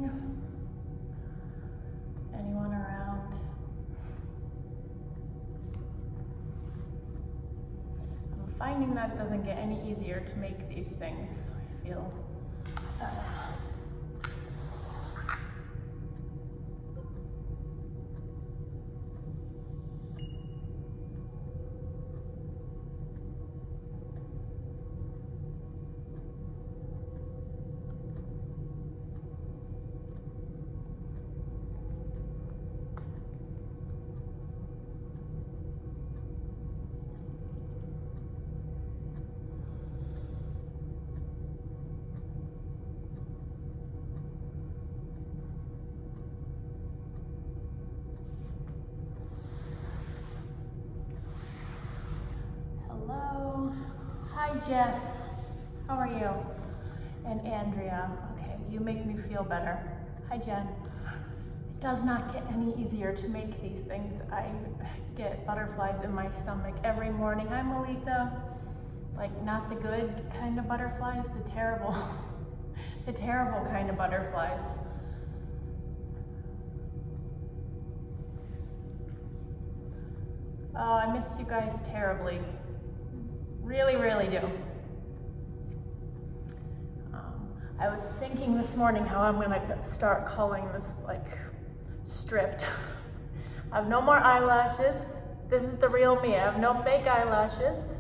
breathing. Anyone around? I'm finding that it doesn't get any easier to make these things. I feel hello. Hi, Jess. How are you? And Andrea. Okay, you make me feel better. Hi, Jen. It does not get any easier to make these things. I get butterflies in my stomach every morning. Hi, Melissa. Like, not the good kind of butterflies, the terrible, the terrible kind of butterflies. Oh, I miss you guys terribly. Really, really do. I was thinking this morning how I'm gonna start calling this like stripped. I have no more eyelashes. This is the real me. I have no fake eyelashes.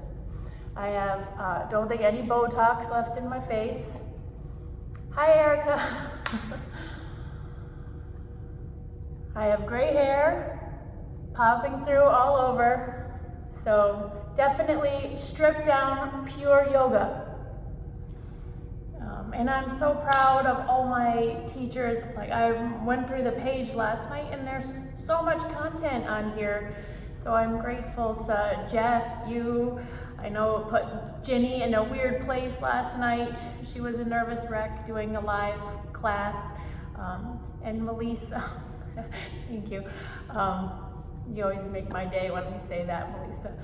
I have, don't think any Botox left in my face. Hi, Erica. I have gray hair popping through all over. So definitely stripped down, pure yoga. And I'm so proud of all my teachers. Like, I went through the page last night and there's so much content on here. So I'm grateful to Jess, you. I know put Ginny in a weird place last night. She was a nervous wreck doing a live class. And Melissa, thank you. You always make my day when you say that, Melissa.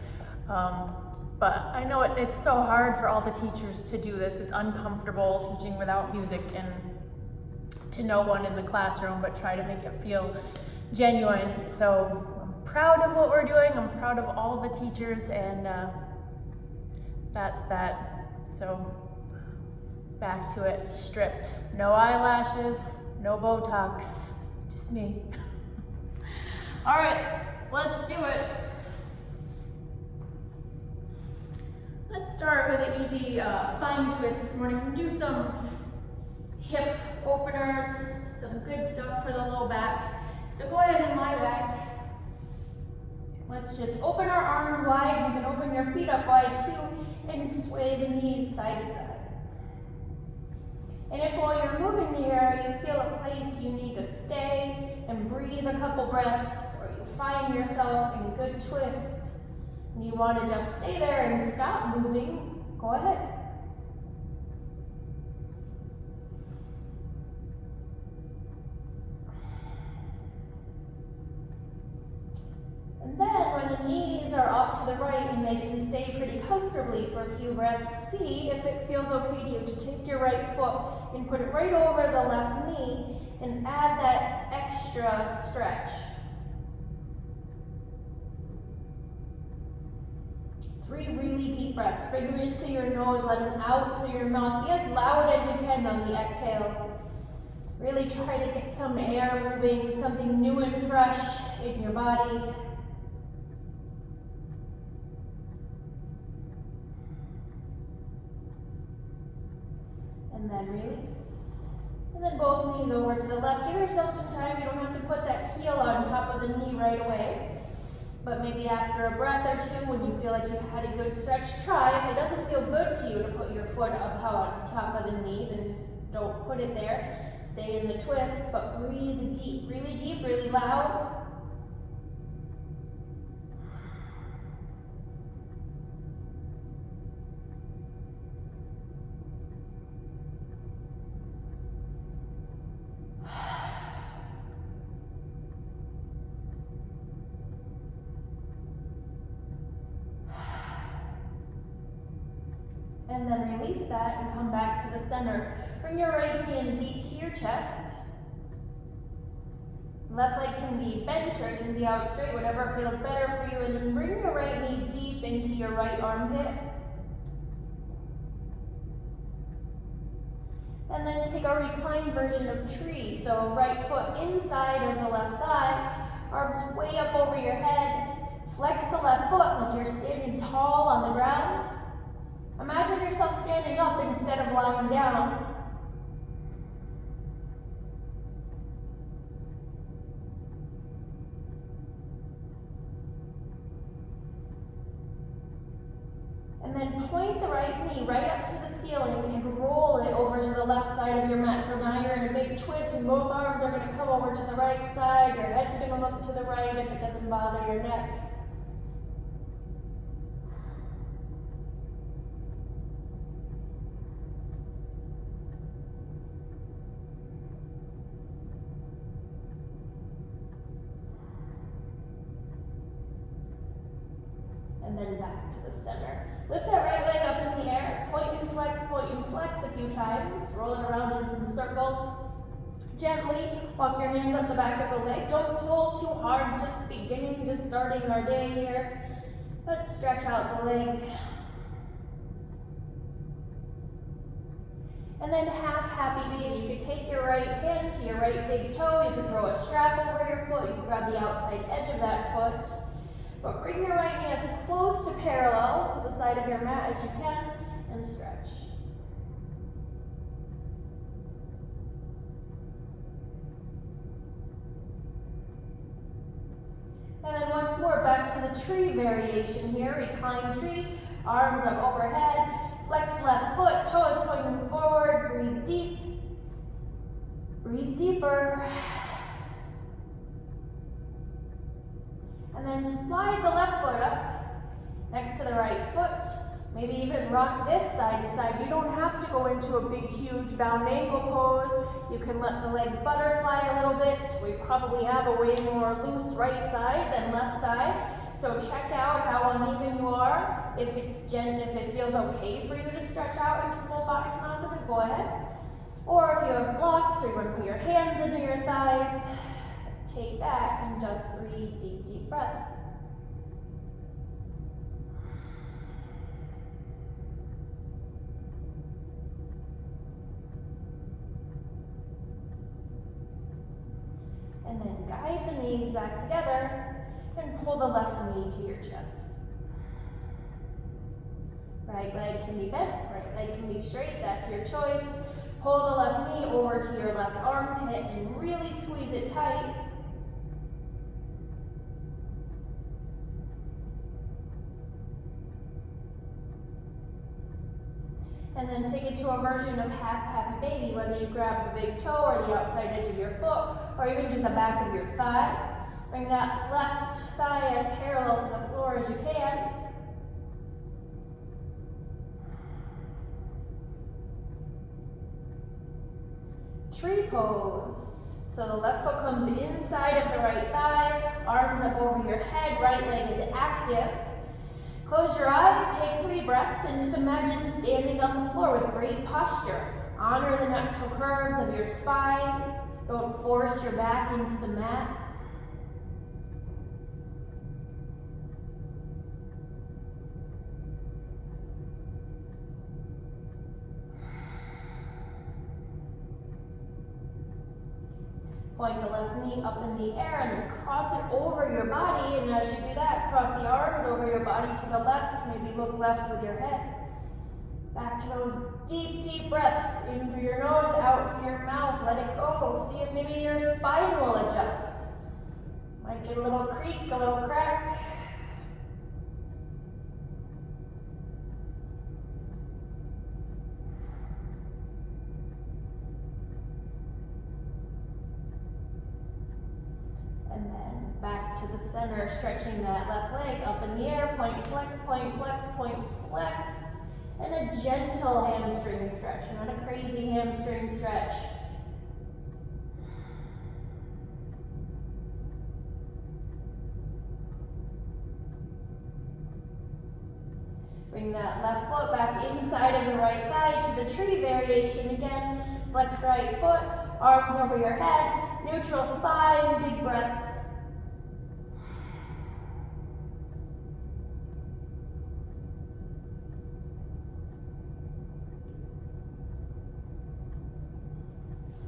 But I know it's so hard for all the teachers to do this. It's uncomfortable teaching without music and to no one in the classroom, but try to make it feel genuine. So I'm proud of what we're doing. I'm proud of all the teachers, and that's that. So back to it, stripped. No eyelashes, no Botox, just me. All right, let's do it. Let's start with an easy spine twist this morning. We'll do some hip openers, some good stuff for the low back. So go ahead and lie back. Let's just open our arms wide. You can open your feet up wide too and sway the knees side to side. And if while you're moving the air you feel a place you need to stay and breathe a couple breaths, or you find yourself in good twist, and you want to just stay there and stop moving, go ahead. And then when the knees are off to the right and they can stay pretty comfortably for a few breaths, see if it feels okay to you to take your right foot and put it right over the left knee and add that extra stretch. 3 really deep breaths. Bring them in through your nose, let them out through your mouth. Be as loud as you can on the exhales. Really try to get some air moving, something new and fresh in your body. And then release. And then both knees over to the left. Give yourself some time. You don't have to put that heel on top of the knee right away. But maybe after a breath or two, when you feel like you've had a good stretch, try. If it doesn't feel good to you to put your foot up on top of the knee, then just don't put it there. Stay in the twist, but breathe deep, really loud. And then release that and come back to the center. Bring your right knee in deep to your chest. Left leg can be bent or it can be out straight, whatever feels better for you. And then bring your right knee deep into your right armpit. And then take a reclined version of tree. So right foot inside of the left thigh, arms way up over your head. Flex the left foot like you're standing tall on the ground. Imagine yourself standing up instead of lying down. And then point the right knee right up to the ceiling and roll it over to the left side of your mat. So now you're in a big twist and both arms are going to come over to the right side. Your head's going to look to the right if it doesn't bother your neck. And then back to the center. Lift that right leg up in the air, point and flex a few times. Roll it around in some circles. Gently walk your hands up the back of the leg. Don't pull too hard, just starting our day here. But stretch out the leg. And then half happy baby. You could take your right hand to your right big toe. You could throw a strap over your foot. You could grab the outside edge of that foot. But bring your right knee as close to parallel to the side of your mat as you can and stretch. And then once more back to the tree variation here. Recline tree, arms up overhead. Flex left foot, toes pointing forward. Breathe deep. Breathe deeper. And then slide the left foot up next to the right foot. Maybe even rock this side to side. You don't have to go into a big, huge bound angle pose. You can let the legs butterfly a little bit. We probably have a way more loose right side than left side. So check out how uneven you are. If it feels okay for you to stretch out into full body Konasana, go ahead. Or if you have blocks or you want to put your hands into your thighs, take that and just 3 deep breaths. And then guide the knees back together and pull the left knee to your chest. Right leg can be bent, right leg can be straight, that's your choice. Pull the left knee over to your left armpit and really squeeze it tight. And then take it to a version of half happy baby, whether you grab the big toe or the outside edge of your foot, or even just the back of your thigh. Bring that left thigh as parallel to the floor as you can. Tree pose. So the left foot comes inside of the right thigh, arms up over your head, right leg is active. Close your eyes, take 3 breaths, and just imagine standing on the floor with great posture. Honor the natural curves of your spine. Don't force your back into the mat. Point the left knee up in the air and then cross it over your body. And as you do that, cross the arms over your body to the left. Maybe look left with your head. Back to those deep breaths. In through your nose, out through your mouth. Let it go. See if maybe your spine will adjust. Might get a little creak, a little crack. And then back to the center, stretching that left leg up in the air, point flex, point flex, point flex. And a gentle hamstring stretch, not a crazy hamstring stretch. Bring that left foot back inside of the right thigh to the tree variation again. Flex right foot, arms over your head, neutral spine, big breaths.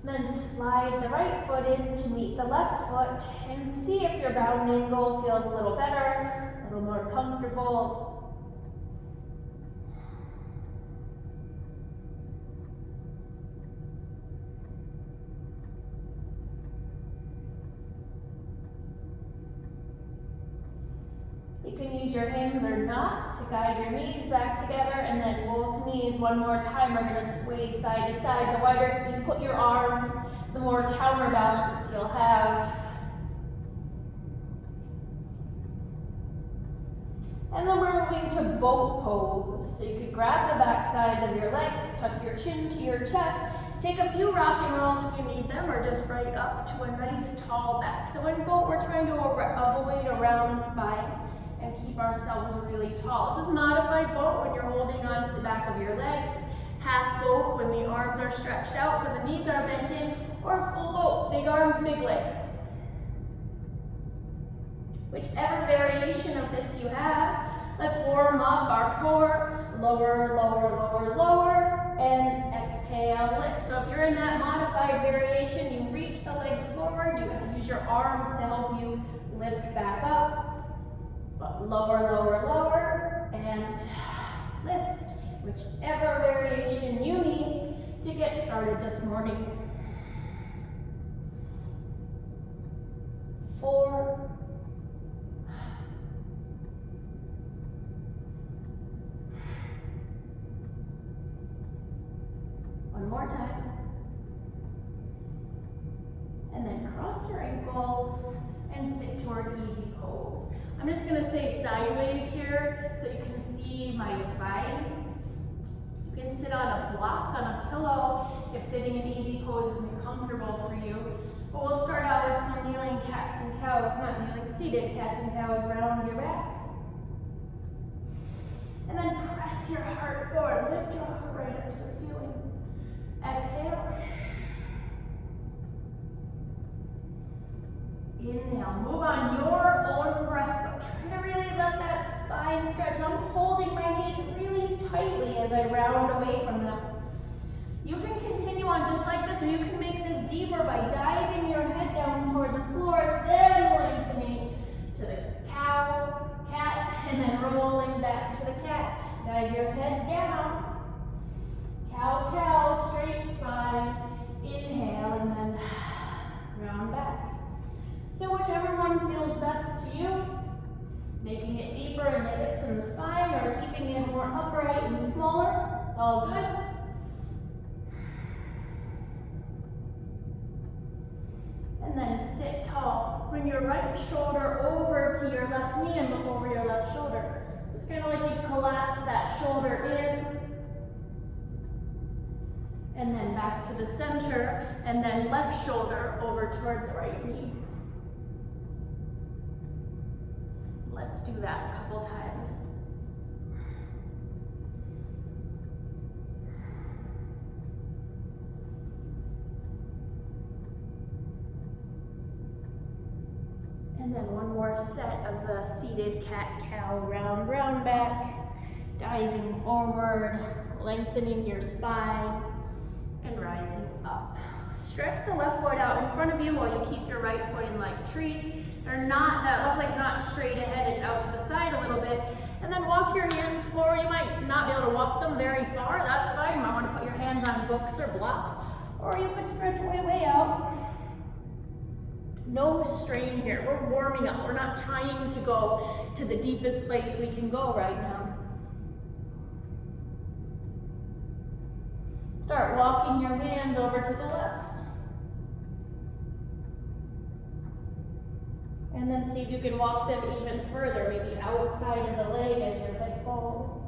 Then slide the right foot in to meet the left foot and see if your bound angle feels a little better, a little more comfortable. You can use your hands or not to guide your knees back together, and then both knees one more time are going to sway side to side. The wider you put your arms, the more counterbalance you'll have. And then we're moving to boat pose. So you could grab the back sides of your legs, tuck your chin to your chest, take a few rocking rolls if you need them, or just right up to a nice tall back. So in boat, we're trying to avoid a round spine and keep ourselves really tall. This is modified boat when you're holding on to the back of your legs, half boat when the arms are stretched out, when the knees are bent in, or full boat, big arms, big legs. Whichever variation of this you have, let's warm up our core, lower, lower, lower, lower, and exhale, lift. So if you're in that modified variation, you reach the legs forward, you use your arms to help you lift back up. Lower, lower, lower, and lift. Whichever variation you need to get started this morning. 4, 1 more time. And then cross your ankles and sit toward easy pose. I'm just going to stay sideways here so you can see my spine. You can sit on a block, on a pillow, if sitting in easy pose isn't comfortable for you. But we'll start out with some kneeling cats and cows, not kneeling, seated cats and cows round your back. And then press your heart forward, lift your heart right up to the ceiling. Exhale. Inhale, move on your own breath, but try to really let that spine stretch. I'm holding my knees really tightly as I round away from them. You can continue on just like this, or you can make this deeper by diving your head down toward the floor, then lengthening to the cow, cat, and then rolling back to the cat. Dive your head down. Cow, cow, straight spine. Inhale, and then round back. So whichever one feels best to you, making it deeper in the hips and the spine, or keeping it more upright and smaller, it's all good. And then sit tall. Bring your right shoulder over to your left knee and look over your left shoulder. It's kind of like you collapse that shoulder in. And then back to the center, and then left shoulder over toward the right knee. Let's do that a couple times. And then one more set of the seated cat-cow round back, diving forward, lengthening your spine, and rising up. Stretch the left foot out in front of you while you keep your right foot in like tree. That left leg's not straight ahead, it's out to the side a little bit. And then walk your hands forward. You might not be able to walk them very far, that's fine. You might want to put your hands on books or blocks, or you could stretch way out. No strain here, we're warming up. We're not trying to go to the deepest place we can go right now. Start walking your hands over to the left. And then see if you can walk them even further, maybe outside of the leg as your head falls.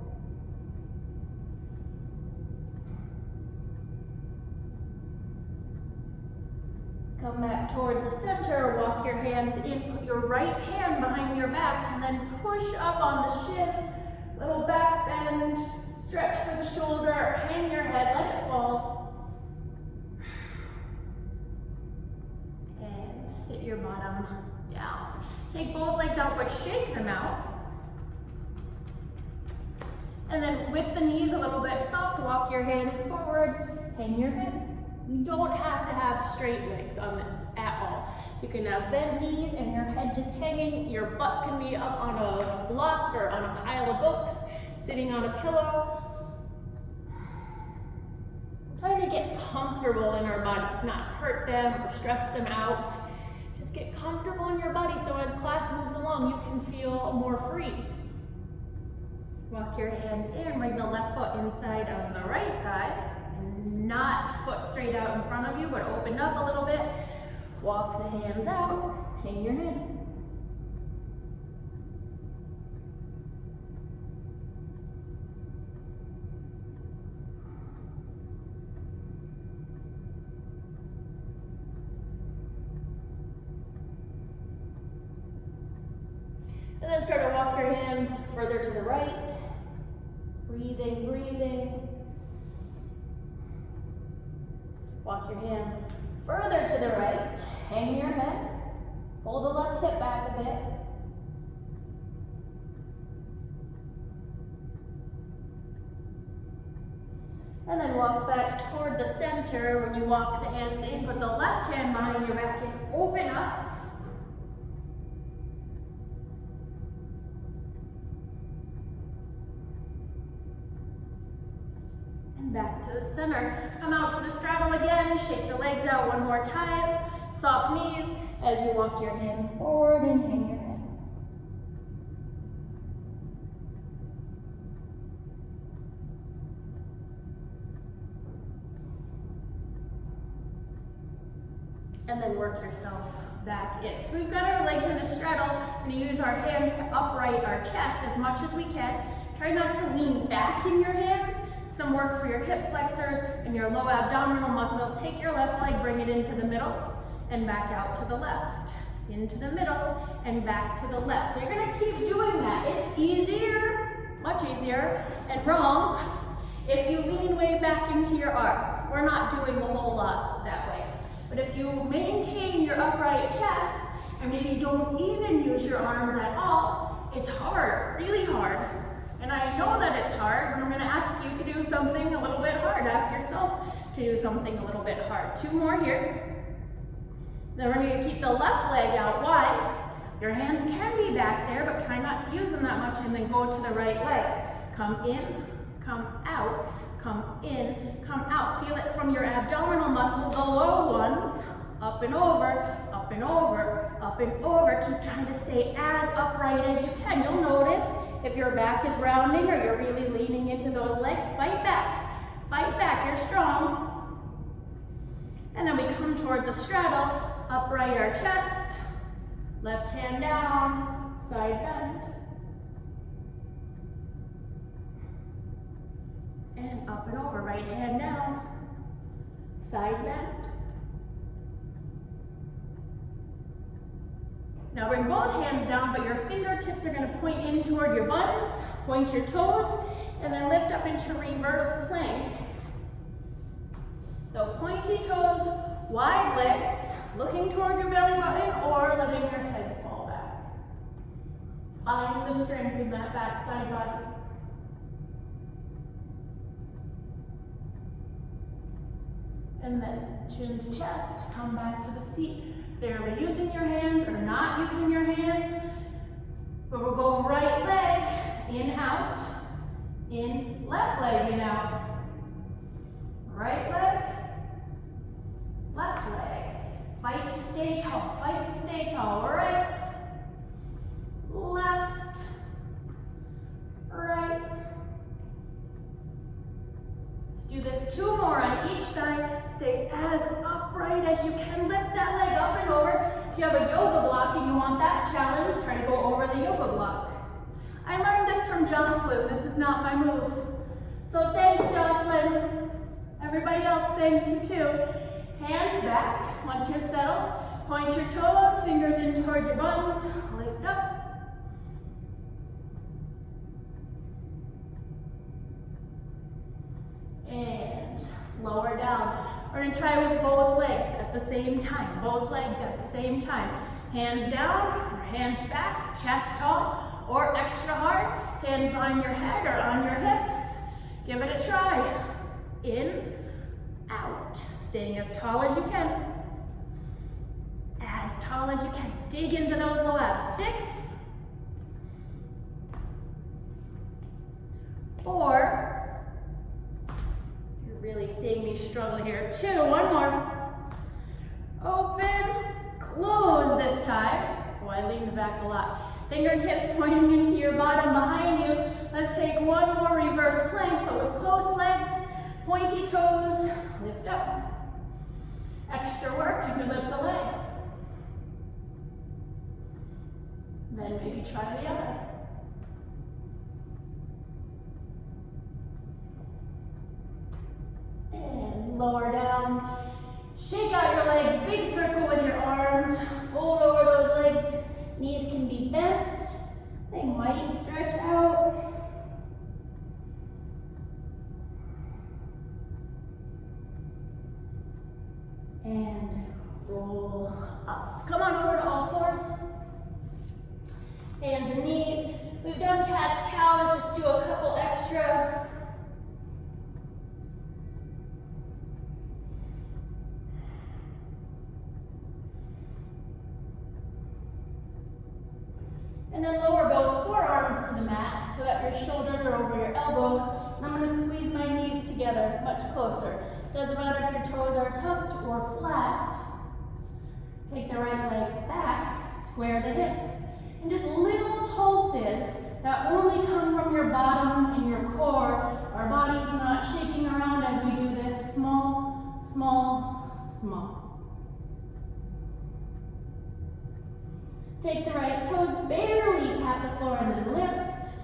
Come back toward the center, walk your hands in, put your right hand behind your back, and then push up on the shin, little back bend, stretch for the shoulder, hang your head, let it fall. sit your bottom down. Take both legs out, but shake them out. And then with the knees a little bit soft, walk your hands forward, hang your head. You don't have to have straight legs on this at all. You can have bent knees and your head just hanging. Your butt can be up on a block or on a pile of books, sitting on a pillow. Trying to get comfortable in our bodies, not hurt them or stress them out. Just get comfortable in your body so as class moves along, you can feel more free. Walk your hands in, bring the left foot inside of the right thigh. And not foot straight out in front of you, but open up a little bit. Walk the hands out, hang your head. And then start to walk your hands further to the right. Breathing, breathing. Walk your hands further to the right. Hang your head. Pull the left hip back a bit. And then walk back toward the center. When you walk the hands in, put the left hand behind your back and open up. Back to the center. Come out to the straddle again. Shake the legs out one more time. Soft knees as you walk your hands forward and hang your head. And then work yourself back in. So we've got our legs in a straddle. We're going to use our hands to upright our chest as much as we can. Try not to lean back in your hands. Some work for your hip flexors and your low abdominal muscles. Take your left leg, bring it into the middle and back out to the left. Into the middle and back to the left. So you're gonna keep doing that. It's easier, much easier, and wrong if you lean way back into your arms. We're not doing a whole lot that way. But if you maintain your upright chest and maybe don't even use your arms at all, it's hard, really hard. And I know that it's hard, but I'm gonna ask you to do something a little bit hard. Ask yourself to do something a little bit hard. 2 more here. Then we're gonna keep the left leg out wide. Your hands can be back there, but try not to use them that much, and then go to the right leg. Come in, come out, come in, come out. Feel it from your abdominal muscles, the low ones. Up and over, up and over, up and over. Keep trying to stay as upright as you can. You'll notice if your back is rounding or you're really leaning into those legs, fight back. Fight back, you're strong. And then we come toward the straddle, upright our chest, left hand down, side bend. And up and over, right hand down, side bend. Now bring both hands down, but your fingertips are gonna point in toward your buttons, point your toes, and then lift up into reverse plank. So pointy toes, wide legs, looking toward your belly button or letting your head fall back. Find the strength in that backside body. And then chin to chest, come back to the seat. Barely using your hands or not using your hands. But we'll go right leg, in, out, in, left leg, in, out. Right leg, left leg. Fight to stay tall, fight to stay tall. Right, left, right. Let's do this 2 more on each side. Stay as upright as you can. Lift that leg up and over. If you have a yoga block and you want that challenge, try to go over the yoga block. I learned this from Jocelyn. This is not my move. So thanks, Jocelyn. Everybody else, thanks you too. Hands back. Once you're settled, point your toes, fingers in toward your buns. Lift up. And lower down. We're going to try with both legs. At at the same time, both legs at the same time. Hands down or hands back, chest tall or extra hard, hands behind your head or on your hips. Give it a try. In, out, staying as tall as you can. As tall as you can. Dig into those low abs. 6, 4, you're really seeing me struggle here. 2, one more. Open, close this time. Oh, I leaned back a lot. Fingertips pointing into your bottom behind you. Let's take one more reverse plank, but with close legs, pointy toes, lift up. Extra work, you can lift the leg. Then maybe try the other. And lower down. Shake out your legs, big circle with your arms. Fold over those legs. Knees can be bent. They might stretch out. And roll up. Come on over to all fours. Hands and knees. We've done cat's cow. Let's just do a couple extra. And then lower both forearms to the mat so that your shoulders are over your elbows. And I'm going to squeeze my knees together much closer. Doesn't matter if your toes are tucked or flat. Take the right leg back, square the hips. And just little pulses that only come from your bottom and your core. Our body's not shaking around as we do this. Small, small, small. Take the right toes, barely tap the floor and then lift.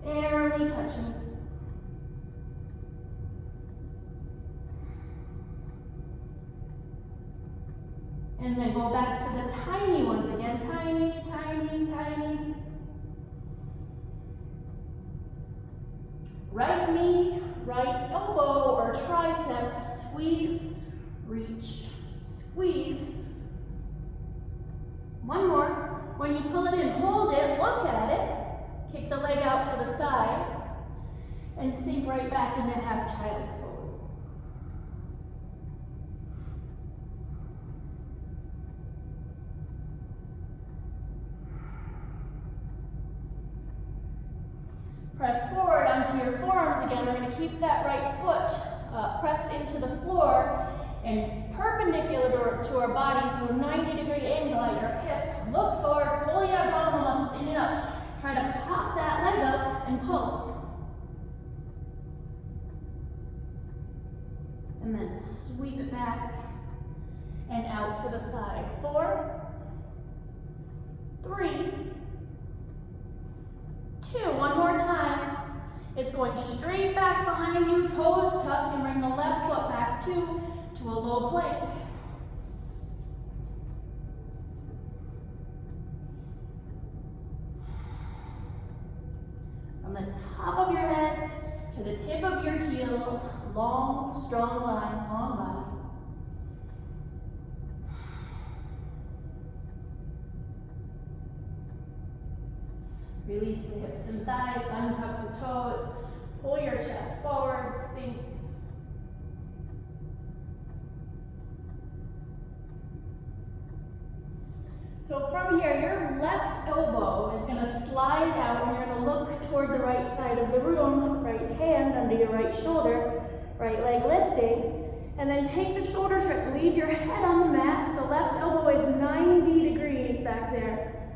Barely touching. And then go back to the tiny ones again. Tiny, tiny, tiny. Right knee, right elbow or tricep. Squeeze, reach, squeeze. One more. When you pull it in, hold it, look at it. Kick the leg out to the side. And sink right back into half child's pose. Press forward onto your forearms again. We're going to keep that right foot pressed into the floor and perpendicular to our body, so a 90-degree angle at your hip. Look forward, pull the abdominal muscles in and up. Try to pop that leg up and pulse. And then sweep it back and out to the side. 4, 3, 2, one more time. It's going straight back behind you, toes tucked, and bring the left foot back to a low plank. From the top of your head to the tip of your heels, long, strong line, long body. Release the hips and thighs, untuck the toes, pull your chest forward, Sphinx. So from here, your left elbow is going to slide out and you're going to look toward the right side of the room, right hand under your right shoulder, right leg lifting, and then take the shoulder stretch, leave your head on the mat, the left elbow is 90 degrees back there,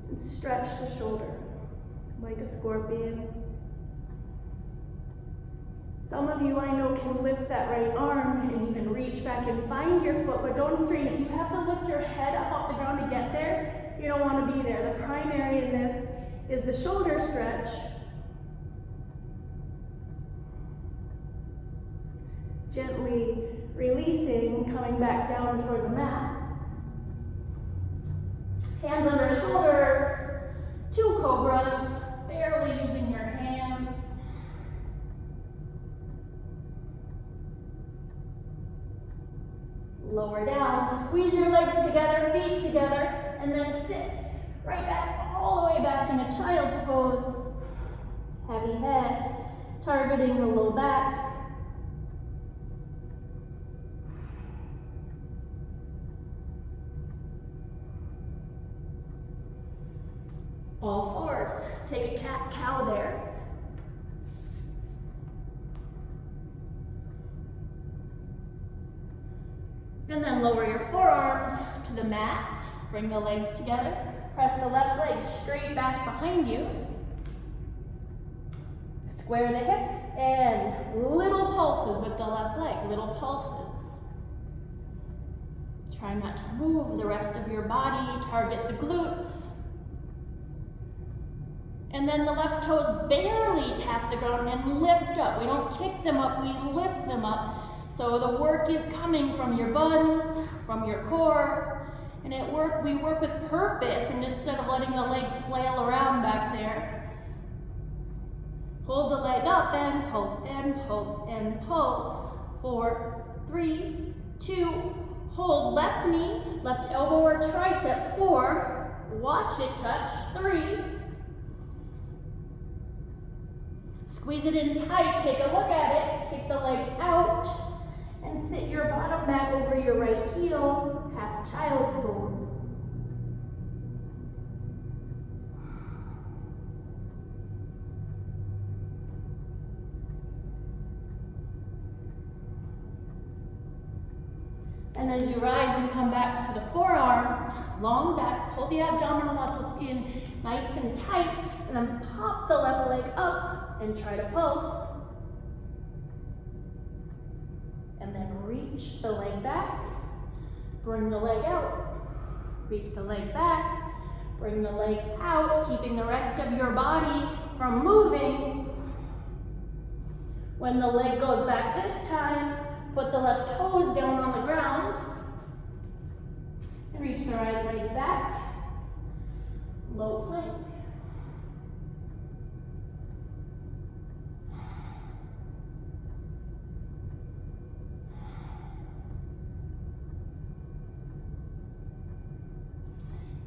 and stretch the shoulder like a scorpion. Some of you I know can lift that right arm and even reach back and find your foot, but don't strain. If you have to lift your head up off the ground to get there, you don't want to be there. The primary in this is the shoulder stretch. Gently releasing, coming back down toward the mat. Hands under shoulders, 2 cobras, barely using your hands. down. Squeeze your legs together, feet together, and then sit right back, all the way back in a child's pose. Heavy head, targeting the low back. All fours. Take a cat-cow there. And then lower your forearms to the mat. Bring the legs together. Press the left leg straight back behind you. Square the hips and little pulses with the left leg, little pulses. Try not to move the rest of your body. Target the glutes. And then the left toes barely tap the ground and lift up. We don't kick them up, we lift them up. So the work is coming from your buns, from your core, and we work with purpose and instead of letting the leg flail around back there. Hold the leg up and pulse and pulse and pulse. 4, 3, 2, hold left knee, left elbow or tricep. 4, watch it touch. 3, squeeze it in tight, take a look at it, kick the leg out, and sit your bottom back over your right heel, half child's pose. And as you rise and come back to the forearms, long back, pull the abdominal muscles in nice and tight, and then pop the left leg up and try to pulse. And then reach the leg back, bring the leg out. Reach the leg back, bring the leg out, keeping the rest of your body from moving. When the leg goes back this time, put the left toes down on the ground and reach the right leg back, low plank.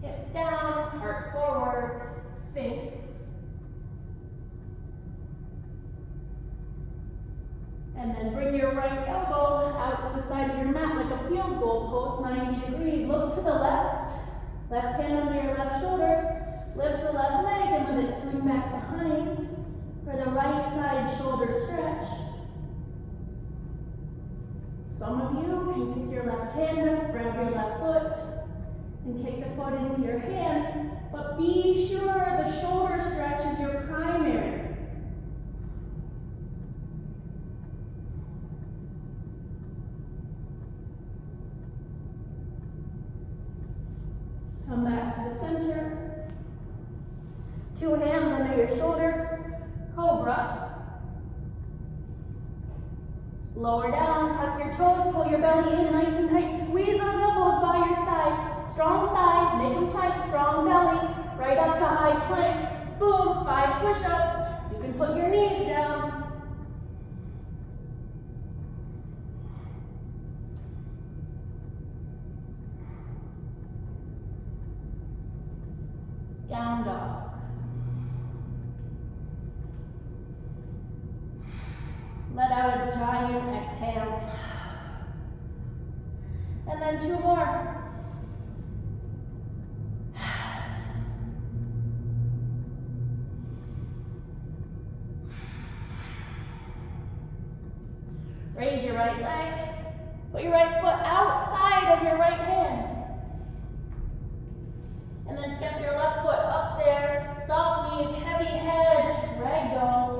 Hips down, heart forward, Sphinx. And then bring your right elbow out to the side of your mat like a field goal post, 90 degrees. Look to the left. Left hand under your left shoulder. Lift the left leg and let it swing back behind for the right side shoulder stretch. Some of you can pick your left hand up, grab your left foot, and kick the foot into your hand, but be sure the shoulder stretch is your primary. Come back to the center. 2 hands under your shoulders, cobra. Lower down, tuck your toes, pull your belly in nice and tight, squeeze those elbows by your side. Strong thighs, make them tight, strong belly, right up to high plank. Boom, 5 push-ups. You can put your knees down. Down dog. Let out a giant exhale. And then 2 more. Raise your right leg. Put your right foot outside of your right hand. And then step your left foot up there. Soft knees, heavy head, ragdoll.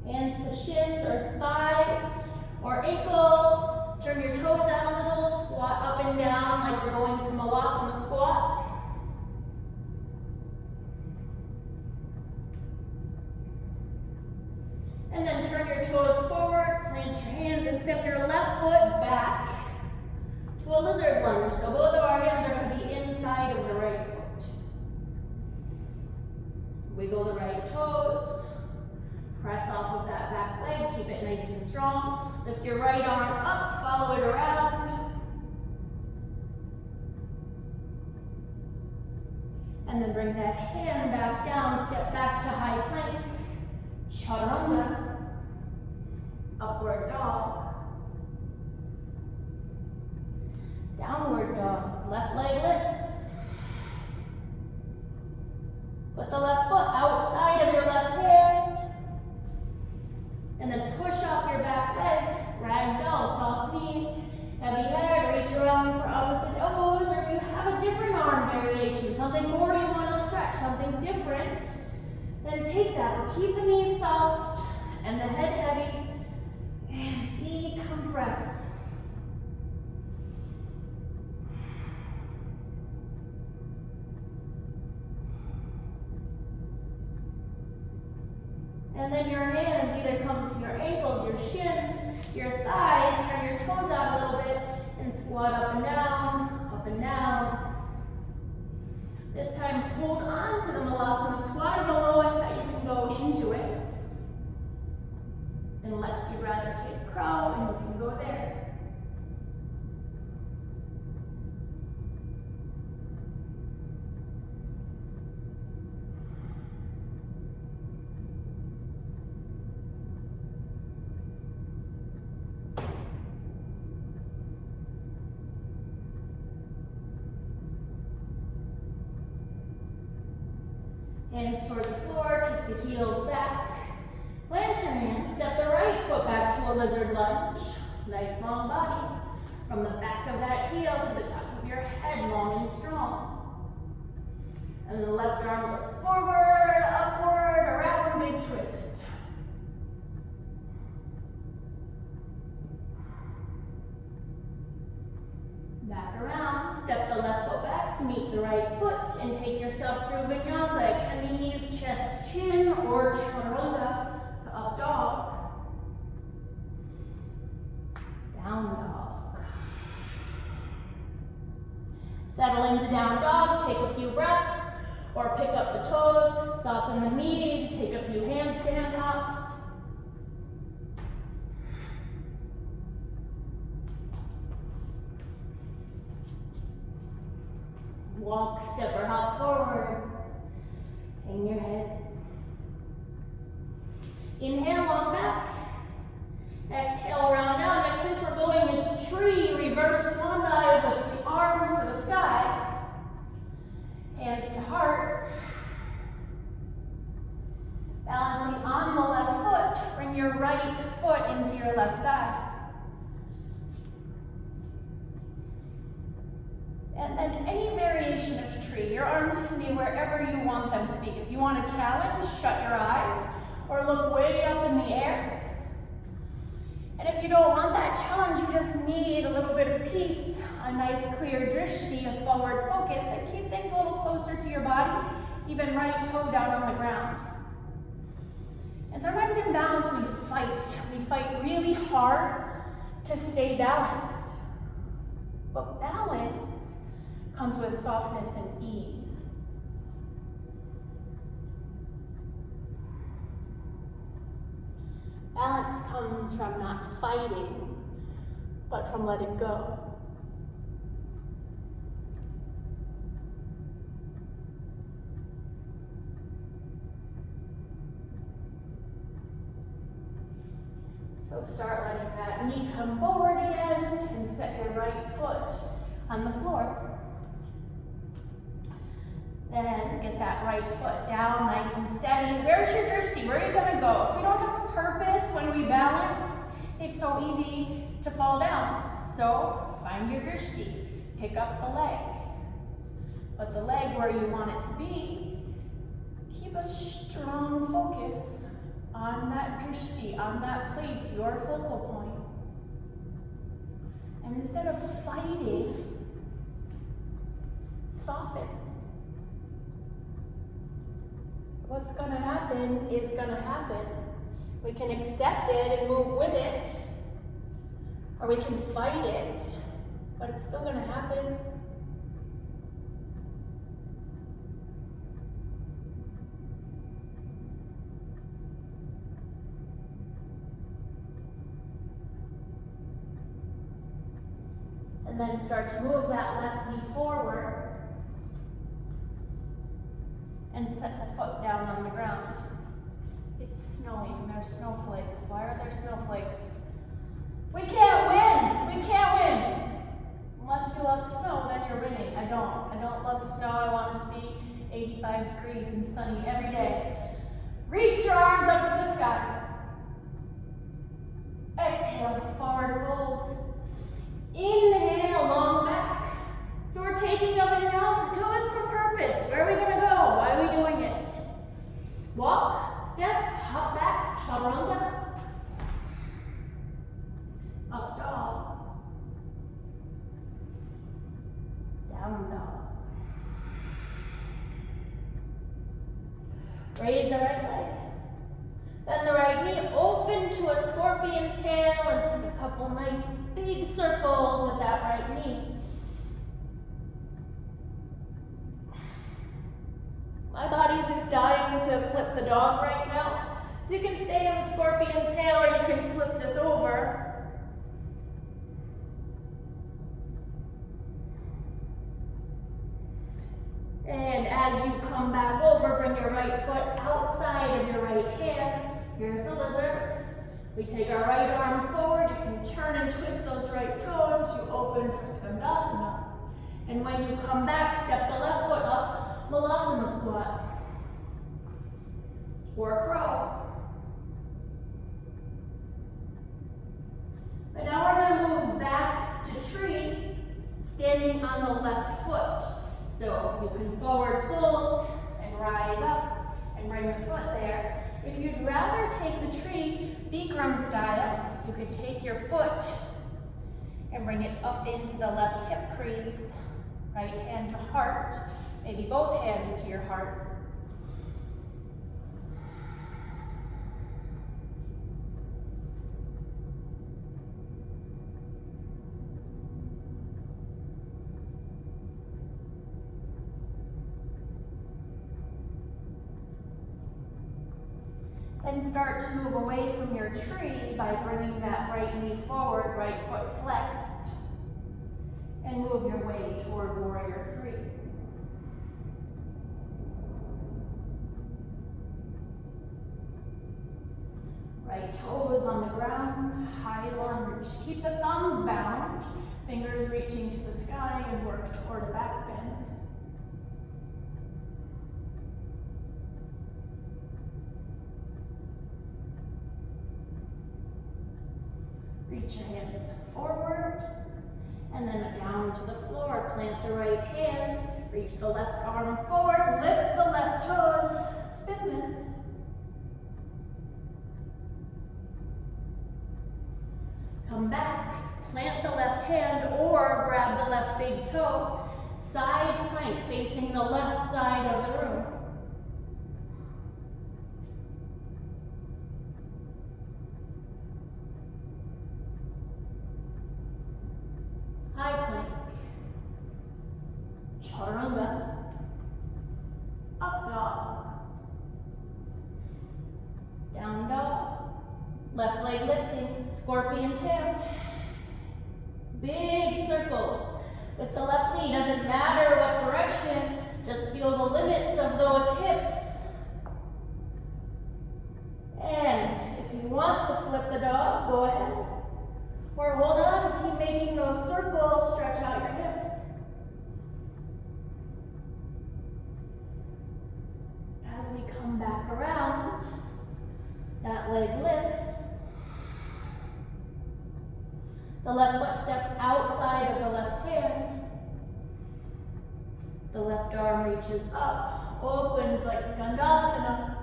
Hands to shins or thighs or ankles. Turn your toes out a little. Squat up and down like we're going to Malasana squat. And then turn your toes forward, plant your hands, and step your left foot back to a lizard lunge. So both of our hands Wiggle the right toes. Press off of that back leg, keep it nice and strong. Lift your right arm up, follow it around. And then bring that hand back down, step back to high plank. Chaturanga. Upward dog. Downward dog. Left leg lifts. Put the left foot outside of your left hand. And then push off your back leg. Ragdoll, soft knees. Heavy head, reach around for opposite elbows. Or if you have a different arm variation, something more you want to stretch, something different, then take that. But keep the knees soft and the head heavy. And decompress. And then your hands either come to your ankles, your shins, your thighs, turn your toes out a little bit, and squat up and down, up and down. This time, hold on to the Malasana squat or the lowest that you can go into it. Unless you'd rather take crow, and you can go there. Hands toward the floor, kick the heels back. Plant your hands, step the right foot back to a lizard lunge. Nice long body. From the back of that heel to the top of your head, long and strong. And the left arm goes forward, upward, around, big twist. Back around, step the left foot back to meet the right foot and take yourself through vinyasa. It can be knees, chest, chin, or chaturanga to up dog. Down dog. Settle into down dog, take a few breaths, or pick up the toes, soften the knees, take a few handstand hops. Walk, step, or hop forward. Hang your head. Inhale, long back. Exhale, round down. Next place we're going is tree, reverse swan dive with the arms to the sky. Hands to heart. Balancing on the left foot. Bring your right foot into your left thigh. And then any variation of tree. Your arms can be wherever you want them to be. If you want a challenge, shut your eyes or look way up in the air. And if you don't want that challenge, you just need a little bit of peace, a nice clear drishti, a forward focus that keep things a little closer to your body, even right toe down on the ground. And sometimes in balance we fight. We fight really hard to stay balanced. But balance comes with softness and ease. Balance comes from not fighting, but from letting go. So start letting that knee come forward again and set your right foot on the floor. Then get that right foot down nice and steady. Where's your drishti? Where are you gonna go? If we don't have a purpose when we balance, it's so easy to fall down. So find your drishti. Pick up the leg. Put the leg where you want it to be. Keep a strong focus on that drishti, on that place, your focal point. And instead of fighting, soften. What's gonna happen is gonna happen. We can accept it and move with it, or we can fight it, but it's still gonna happen. And then start to move that left knee forward and set the foot down on the ground. It's snowing, there's snowflakes. Why are there snowflakes? We can't win! We can't win! Unless you love snow, then you're winning. I don't. I don't love snow. I want it to be 85 degrees and sunny every day. Reach your arms up to the sky. Exhale, forward fold. Inhale, long back. So we're taking a vinyasa. Do it some purpose. Where are we going to go? Why are we doing it? Walk, step, hop back, chaturanga. Up dog. Down dog. Raise the right leg. Then the right knee open to a scorpion tail and take a couple nice big circles with that right knee. My body's just dying to flip the dog right now. So you can stay in the scorpion tail or you can flip this over. And as you come back over, bring your right foot outside of your right hand. Here's the lizard. We take our right arm forward. You can turn and twist those right toes as you open for Skandasana. And when you come back, step the left foot up, Malasana squat. Or crow. And now we're going to move back to tree, standing on the left foot. So you can forward fold and rise up and bring the foot there. If you'd rather take the tree Bikram style, you could take your foot and bring it up into the left hip crease, right hand to heart, maybe both hands to your heart. Then start to move away from your tree by bringing that right knee forward, right foot flexed, and move your way toward Warrior Three. Right toes on the ground, high lunge. Keep the thumbs bound, fingers reaching to the sky and work toward a back bend. Reach your hands forward, and then down to the floor. Plant the right hand, reach the left arm forward, lift the left toes, spin this. Come back, plant the left hand or grab the left big toe, side plank facing the left side of the room. High plank, chaturanga, up dog, down dog, left leg lifting, scorpion tail, big circles with the left knee. Doesn't matter what direction, just feel the limits of those hips. And if you want to flip the dog, go ahead. Or hold on and keep making those circles, stretch out your hips. As we come back around, that leg lifts. The left foot steps outside of the left hand. The left arm reaches up, opens like Skandasana.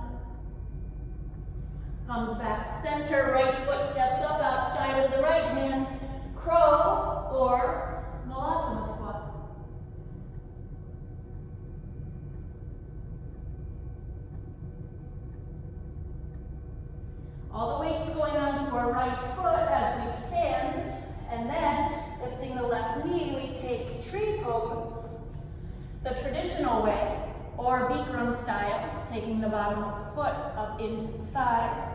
Comes back to center, right foot steps up outside of the right hand, crow or Malasana squat. All the weight's going onto our right foot as we stand, and then lifting the left knee, we take tree pose, the traditional way, or Bikram style, taking the bottom of the foot up into the thigh.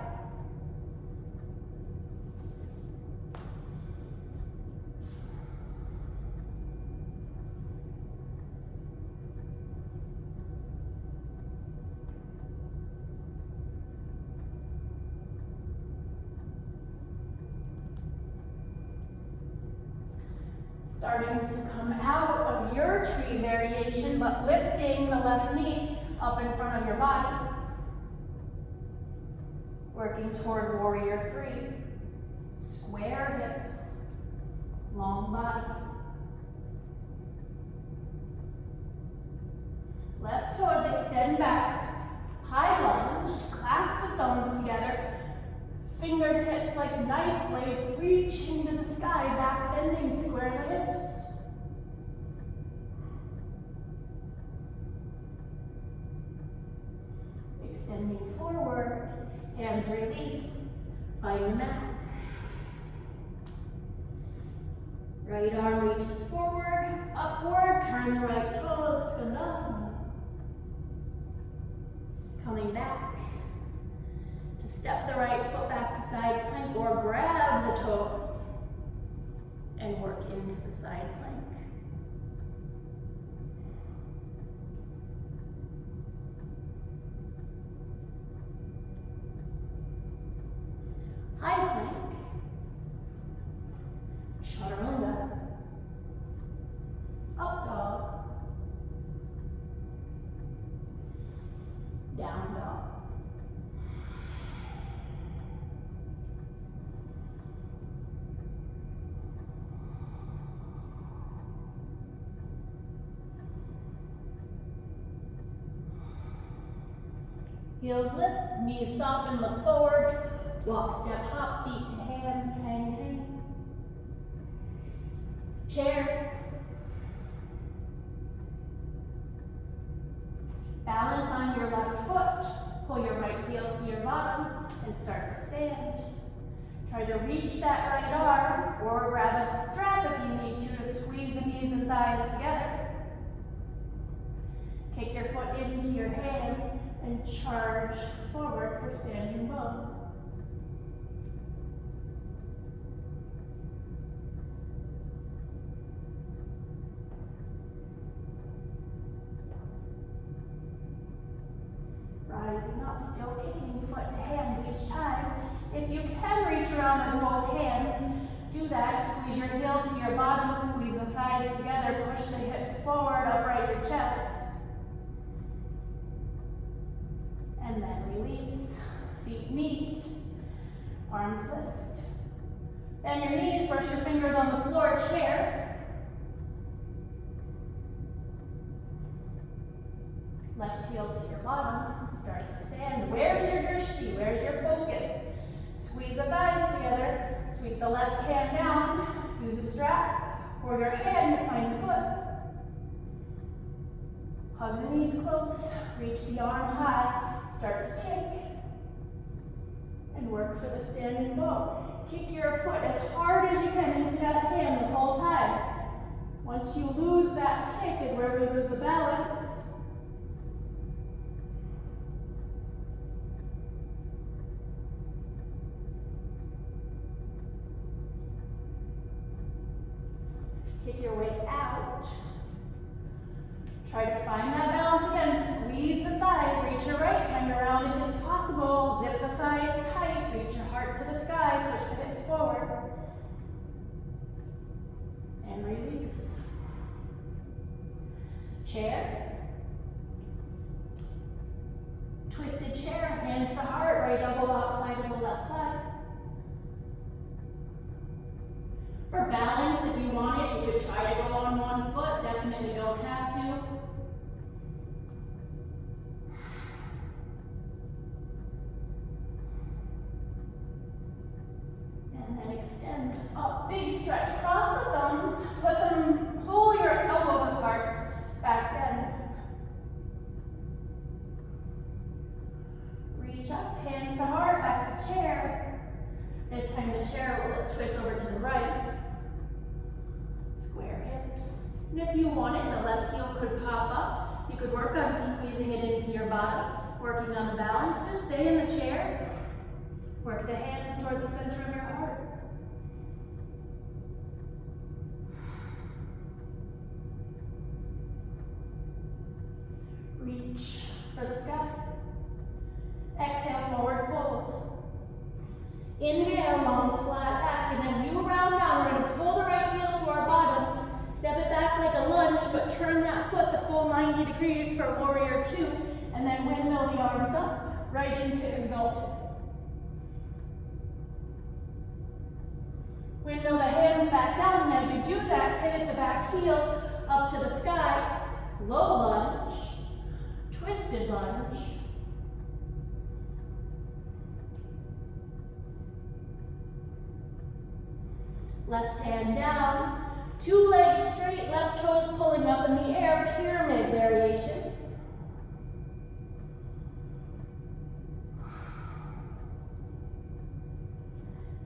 Starting to come out of your tree variation, but lifting the left knee up in front of your body. Working toward warrior three. Square hips, long body. Left toes extend back. High lunge, clasp the thumbs together. Fingertips like knife blades reach into the sky, back bending, square the hips. Extending forward, hands release, find the mat. Right arm reaches forward, upward, turn the right toes, Skandasana. Coming back. Step the right foot back to side plank or grab the toe and work into the side plank. High plank, chaturanga, up dog, down dog. Heels lift, knees soften, look forward. Walk, step, hop, feet to hands, hang, hang. Chair. Balance on your left foot. Pull your right heel to your bottom and start to stand. Try to reach that right arm or grab at the strap if you need to squeeze the knees and thighs together. Kick your foot into your hand and charge forward for standing bow. Rising up, still kicking foot to hand each time. If you can reach around with both hands, do that. Squeeze your heel to your bottom, squeeze the thighs together, push the hips forward, upright your chest. And then release, feet meet, arms lift. Bend your knees, brush your fingers on the floor, chair. Left heel to your bottom, start to stand. Where's your drishti? Where's your focus? Squeeze the thighs together, sweep the left hand down, use a strap or your hand to find foot. Hug the knees close, reach the arm high. Start to kick and work for the standing bow. Kick your foot as hard as you can into that hand the whole time. Once you lose that kick is where we lose the balance. Kick your way out. Try to find that balance again. Squeeze the thighs, reach your right hand around if it's possible. Zip the thighs tight, reach your heart to the sky, push the hips forward. And release. Chair. Twisted chair, hands to heart, right elbow outside of the left thigh. For balance, if you want it, you could try to go on one foot, definitely don't have to. And then extend up, big stretch, cross the thumbs, pull your elbows apart, back bend. Reach up, hands to heart, back to chair. This time the chair will twist over to the right. Square hips. And if you want it, the left heel could pop up. You could work on squeezing it into your bottom, working on the balance. Just stay in the chair. Work the hands toward the center of your heart. Reach for the sky. Exhale, forward fold. Inhale, long flat back, and as you round down, we're going to pull the right heel to our bottom, Step it back like a lunge, but turn that foot the full 90 degrees for warrior two, and then windmill the arms up, right into exalted. Windmill the hands back down, and as you do that, pivot the back heel up to the sky, low lunge, twisted lunge. Left hand down, two legs straight, left toes pulling up in the air, pyramid variation.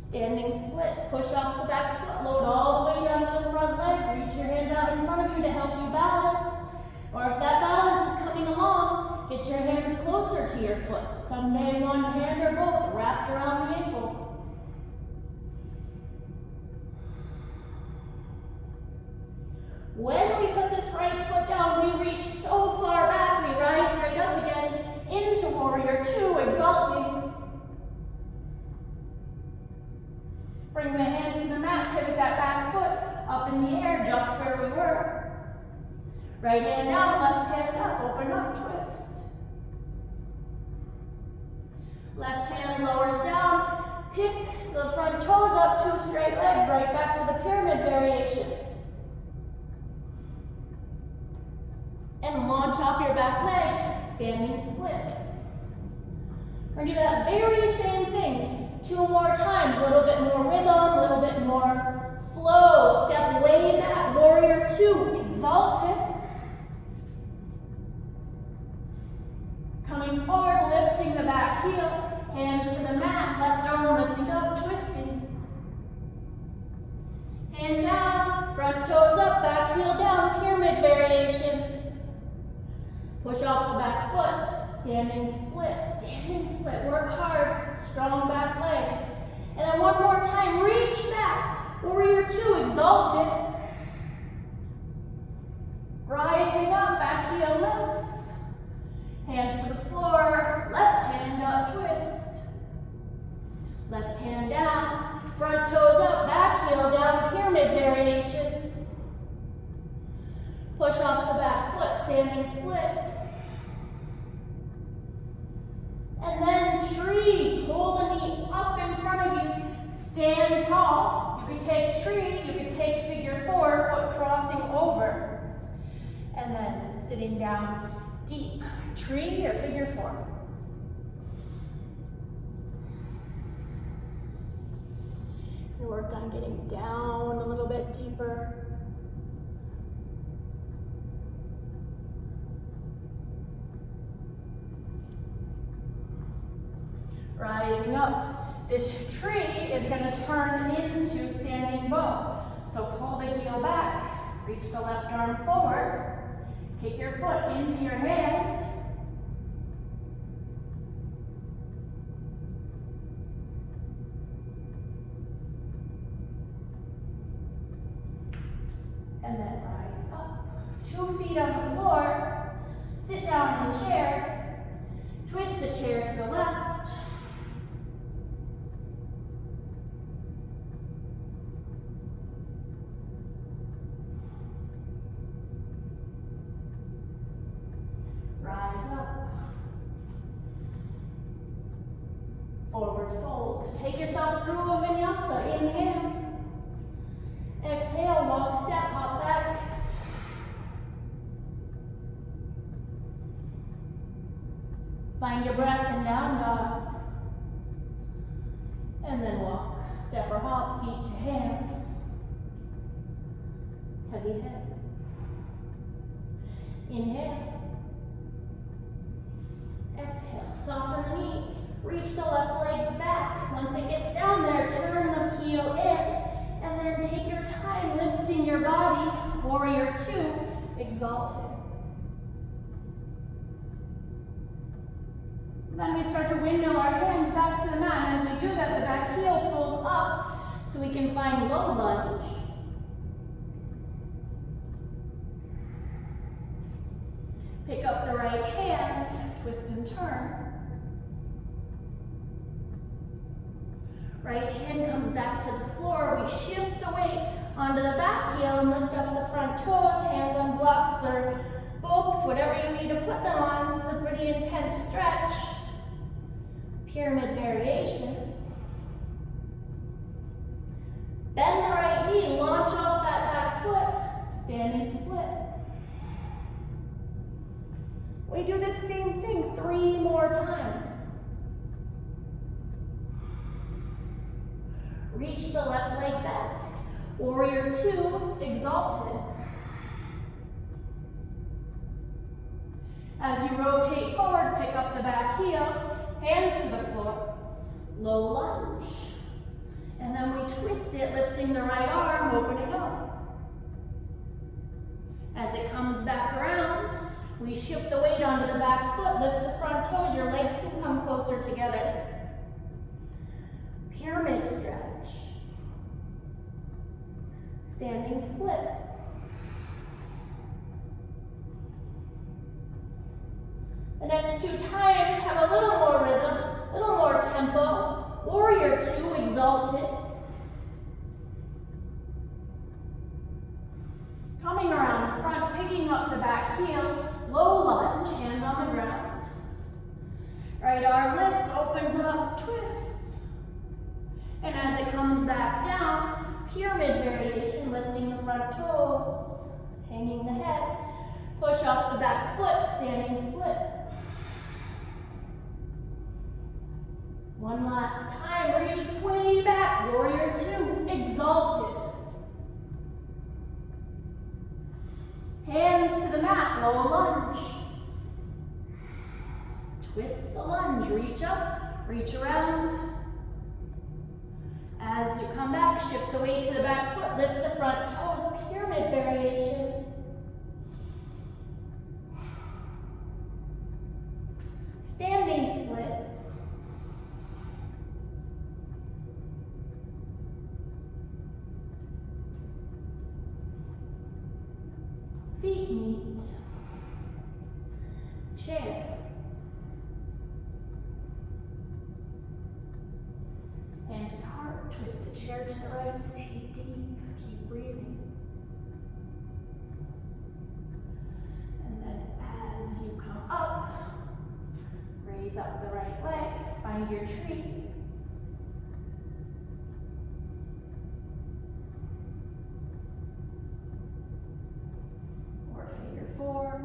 Standing split, push off the back foot, load all the way down to the front leg, reach your hands out in front of you to help you balance. Or if that balance is coming along, get your hands closer to your foot. Someday one hand or both wrapped around the ankle. When we put this right foot down, we reach so far back, we rise right up again into warrior two, exalting. Bring the hands to the mat, pivot that back foot up in the air, just where we were. Right hand down, left hand up, open up, twist. Left hand lowers down, pick the front toes up, two straight legs, right back to the pyramid variation. And launch off your back leg, standing split. We're gonna do that very same thing 2 more times, a little bit more rhythm, a little bit more flow. Step way back, warrior two, exalted. Coming forward, lifting the back heel, hands to the mat, left arm lifting up, twisting. Hand down, front toes up, back heel down, pyramid variation. Push off the back foot, standing split, work hard, strong back leg. And then one more time, reach back, warrior two, exalted. Rising up, back heel lifts. Hands to the floor, left hand up, twist. Left hand down, front toes up, back heel down, pyramid variation. Push off the back foot, standing split. And then tree, pull the knee up in front of you, stand tall. You could take tree, you could take figure four, foot crossing over. And then sitting down deep, tree or figure four. And work on getting down a little bit deeper. Rising up, this tree is going to turn into standing bow. So pull the heel back, reach the left arm forward, kick your foot into your hand. And then rise up. 2 feet on the floor, sit down in the chair, twist the chair to the left. Forward fold. Take yourself through a vinyasa. Inhale. Exhale, walk, step, hop back. Find your breath in down dog. And then walk, step or hop, feet to hands. Heavy head. Inhale. Exhale, soften the knees. Reach the left leg back. Once it gets down there, turn the heel in, and then take your time lifting your body. Warrior two, exalted. Then we start to windmill our hands back to the mat, and as we do that, the back heel pulls up so we can find low lunge. Pick up the right hand, twist and turn. Right hand comes back to the floor. We shift the weight onto the back heel and lift up the front toes, hands on blocks or books, whatever you need to put them on. This is a pretty intense stretch. Pyramid variation. Bend the right knee, launch off that back foot, standing split. We do the same thing 3 more times. Reach the left leg back. Warrior 2, exalted. As you rotate forward, pick up the back heel, hands to the floor, low lunge. And then we twist it, lifting the right arm, opening up. As it comes back around, we shift the weight onto the back foot, lift the front toes, your legs can come closer together. Pyramid stretch. Standing split. The next 2 times have a little more rhythm, a little more tempo. Warrior 2, exalted. Coming around front, picking up the back heel, low lunge, hands on the ground. Right arm lifts, opens up, twists. And as it comes back down, pyramid variation, lifting the front toes, hanging the head. Push off the back foot, standing split. One last time, reach way back, warrior 2, exalted. Hands to the mat, low lunge. Twist the lunge, reach up, reach around. As you come back, shift the weight to the back foot, lift the front toes, pyramid variation. Standing split. Feet meet. Chair. Hands to heart. Twist the chair to the right. Stay deep. Keep breathing. And then as you come up, raise up the right leg. Find your tree. Figure 4.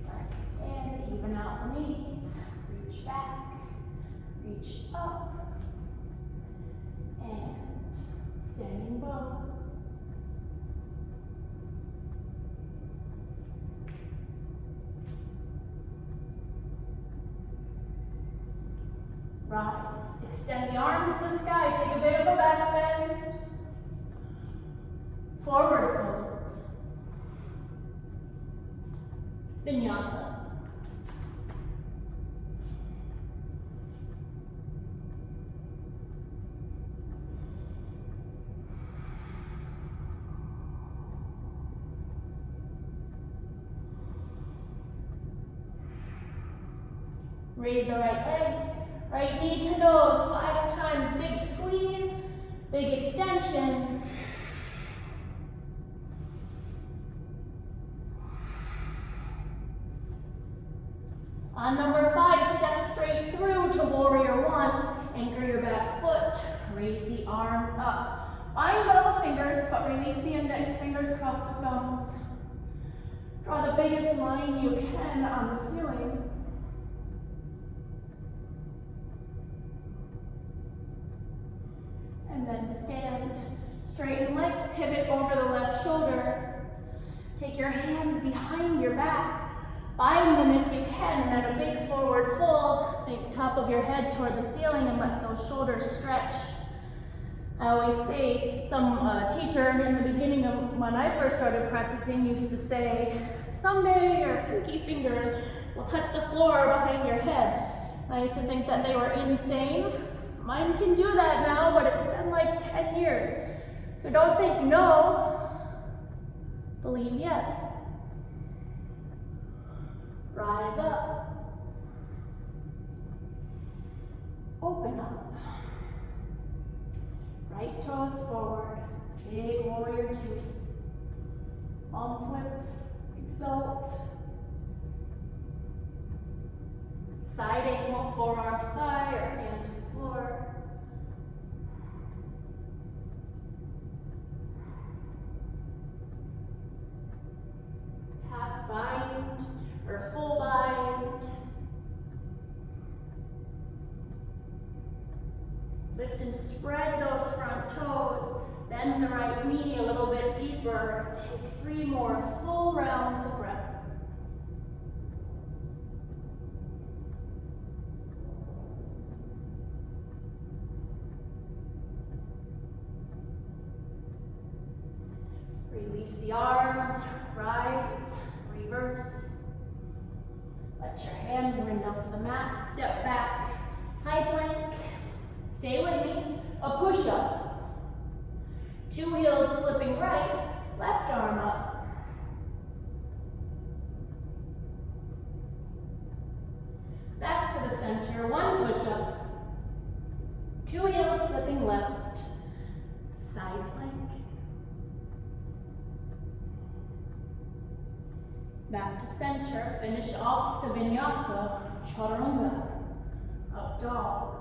Start to stand, even out the knees. Reach back, reach up, and standing bow. Rise. Extend the arms to the sky. Take a bit of a back bend. Forward fold. Vinyasa. Raise the right leg. Right knee to nose, 5 times. Big squeeze, big extension. On number 5, step straight through to warrior 1. Anchor your back foot, raise the arms up. Bind all the fingers, but release the index fingers across the thumbs. Draw the biggest line you can on the ceiling. And then stand. Straighten legs, pivot over the left shoulder. Take your hands behind your back. Bind them if you can, and then a big forward fold. Think top of your head toward the ceiling and let those shoulders stretch. I always say, some teacher in the beginning of when I first started practicing used to say, someday your pinky fingers will touch the floor behind your head. I used to think that they were insane. Mine can do that now, but it's been like 10 years. So don't think no, believe yes. Rise up. Open up. Right toes forward. Big warrior two. Palm flips. Exalt. Side angle, forearm to thigh or hand to the floor. Half bind or full bind. Lift and spread those front toes. Bend the right knee a little bit deeper. Take 3 more full rounds of breath. Release the arms, rise, reverse. Let your hands wrinkle to the mat, step back, high plank. Stay with me, a push-up. 2 heels flipping right, left arm up. Back to the center, 1 push-up. 2 heels flipping left, side plank. Back to center, finish off the vinyasa, chaturanga, up dog.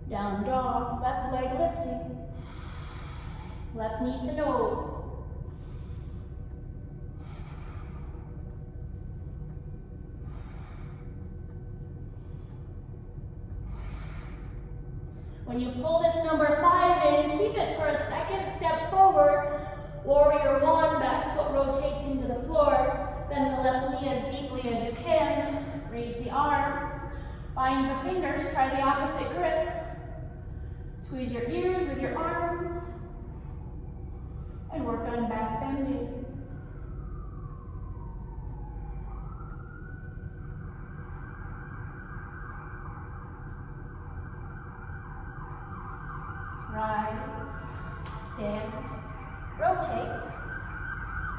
Down dog, left leg lifting. Left knee to nose. When you pull this number 5 in, keep it for a second, step forward. Warrior 1, back foot rotates into the floor. Bend the left knee as deeply as you can. Raise the arms. Bind the fingers, try the opposite grip. Squeeze your ears with your arms. And work on back bending. Rise, stand, rotate.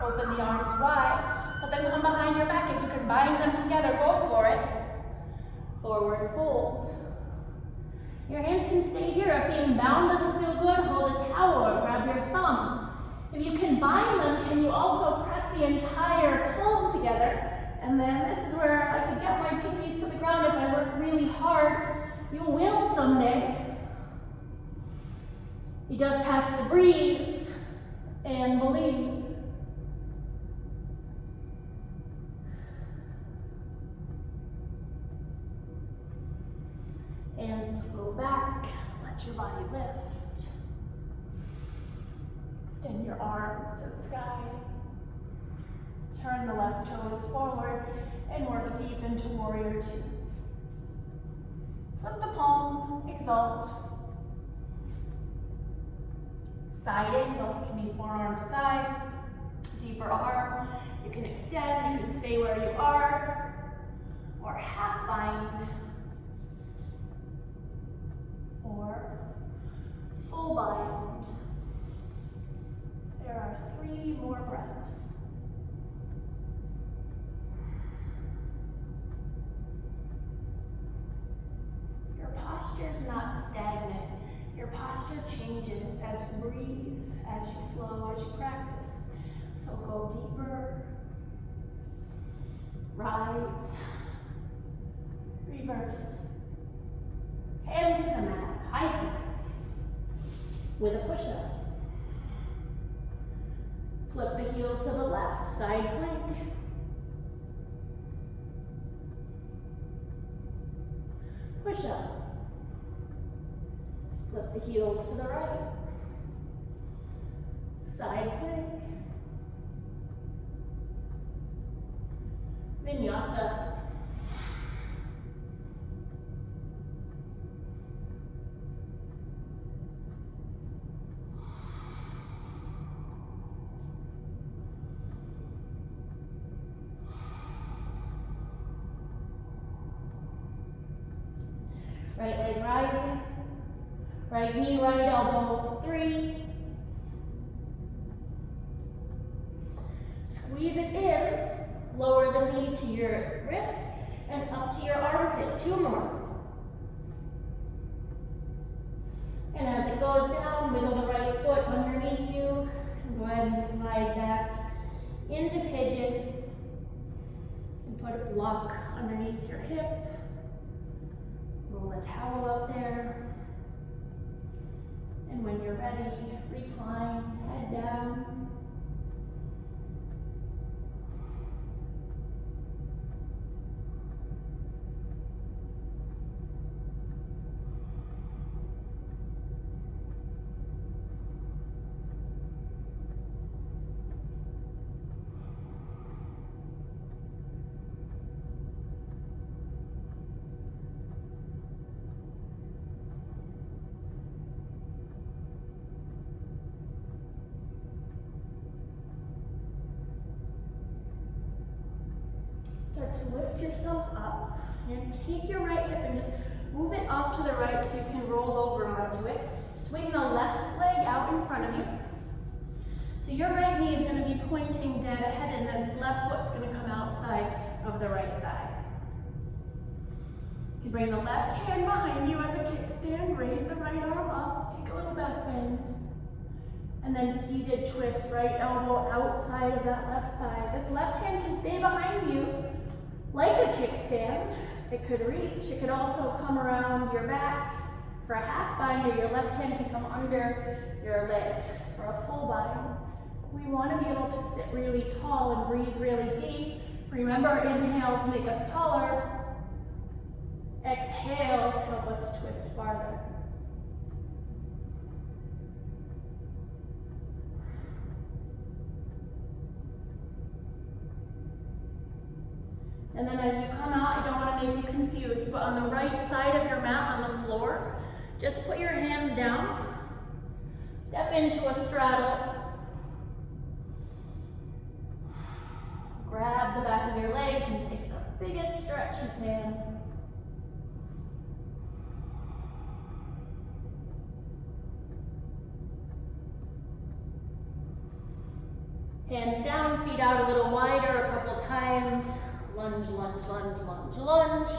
Open the arms wide. Let them come behind your back. If you can bind them together, go for it. Forward fold. Your hands can stay here. If being bound doesn't feel good, hold a towel or grab your thumb. If you can bind them, can you also press the entire palm together? And then this is where I can get my pinkies to the ground if I work really hard. You will someday. You just have to breathe and believe. Hands to go back, let your body lift. Extend your arms to the sky. Turn the left toes forward and work deep into warrior two. Flip the palm, exalt. Side angle, it can be forearm to thigh, deeper arm. You can extend, you can stay where you are, or half bind, or full bind. There are 3 more breaths. Your posture is not stagnant. Your posture changes as you breathe, as you flow, as you practice. So go deeper, rise, reverse, hands to the mat, high plank, with a push-up. Flip the heels to the left, side plank. Push-up. Flip the heels to the right. Side plank. Vinyasa. Right leg rising. Right knee, right elbow, 3. Squeeze it in. Lower the knee to your wrist and up to your armpit. 2 more. And as it goes down, wiggle the right foot underneath you. And go ahead and slide back into pigeon. And put a block underneath your hip. Roll a towel up there. And when you're ready, recline, head down. Start to lift yourself up and take your right hip and just move it off to the right so you can roll over onto it. Swing the left leg out in front of you. So your right knee is going to be pointing dead ahead and then this left foot's going to come outside of the right thigh. You bring the left hand behind you as a kickstand, raise the right arm up, take a little back bend. And then seated twist, right elbow outside of that left thigh. This left hand can stay behind you like a kickstand. It could reach. It could also come around your back for a half bind, or your left hand can come under your leg for a full bind. We want to be able to sit really tall and breathe really deep. Remember, inhales make us taller. Exhales help us twist farther. And then as you come out, I don't want to make you confused, but on the right side of your mat on the floor, just put your hands down, step into a straddle, grab the back of your legs and take the biggest stretch you can. Hands down, feet out a little wider a couple times. Lunge, lunge, lunge, lunge, lunge.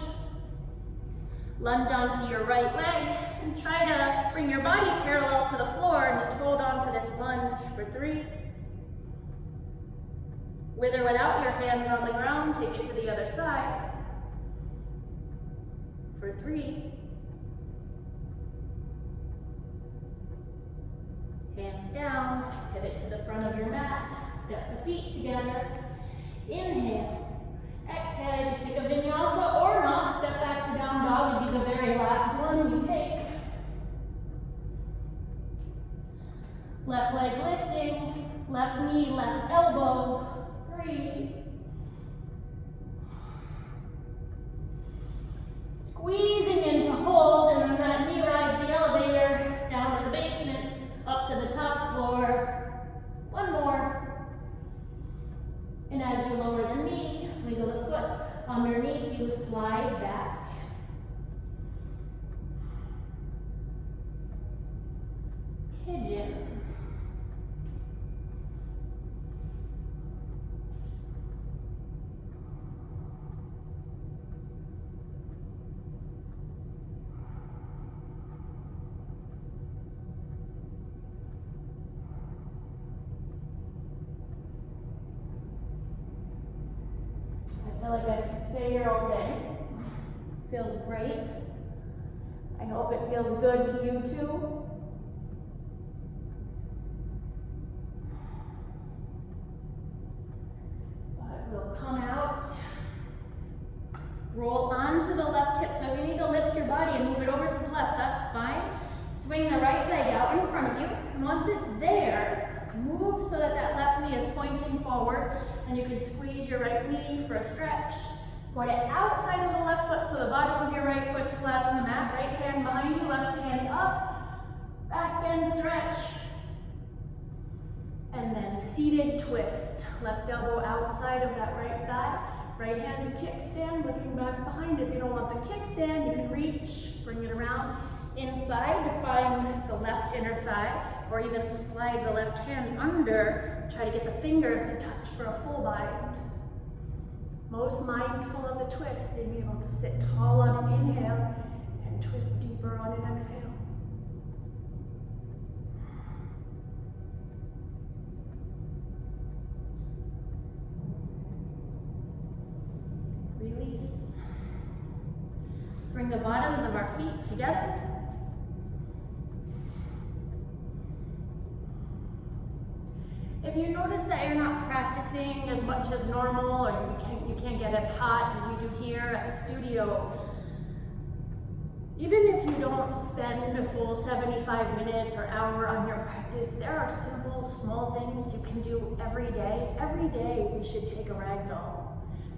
Lunge onto your right leg and try to bring your body parallel to the floor and just hold on to this lunge for 3. With or without your hands on the ground, take it to the other side for 3. Hands down, pivot to the front of your mat, step the feet together. Inhale. Exhale, you take a vinyasa or not, step back to down dog, would be the very last one you take. Left leg lifting, left knee, left elbow, breathe. Squeezing into hold, and then that knee rides the elevator down to the basement, up to the top floor. 1 more. And as you lower the knee, wiggle the foot underneath you, slide back. Pigeon. I feel like I could stay here all day. Feels great. I hope it feels good to you too. But we'll come out, roll onto the left hip. So if you need to lift your body and move it over to the left, that's fine. Swing the right leg out in front of you. And once it's there, move so that that left knee is pointing forward. And you can squeeze your right knee for a stretch. Point it outside of the left foot so the bottom of your right foot's flat on the mat. Right hand behind you, left hand up. Back bend, stretch. And then seated twist. Left elbow outside of that right thigh. Right hand's a kickstand, looking back behind. If you don't want the kickstand, you can reach, bring it around inside to find the left inner thigh, or even slide the left hand under, try to get the fingers to touch for a full bind. Most mindful of the twist, being able to sit tall on an inhale and twist deeper on an exhale. Release. Bring the bottoms of our feet together. If you notice that you're not practicing as much as normal, or you can't get as hot as you do here at the studio, even if you don't spend a full 75 minutes or hour on your practice, there are simple, small things you can do every day. Every day we should take a ragdoll.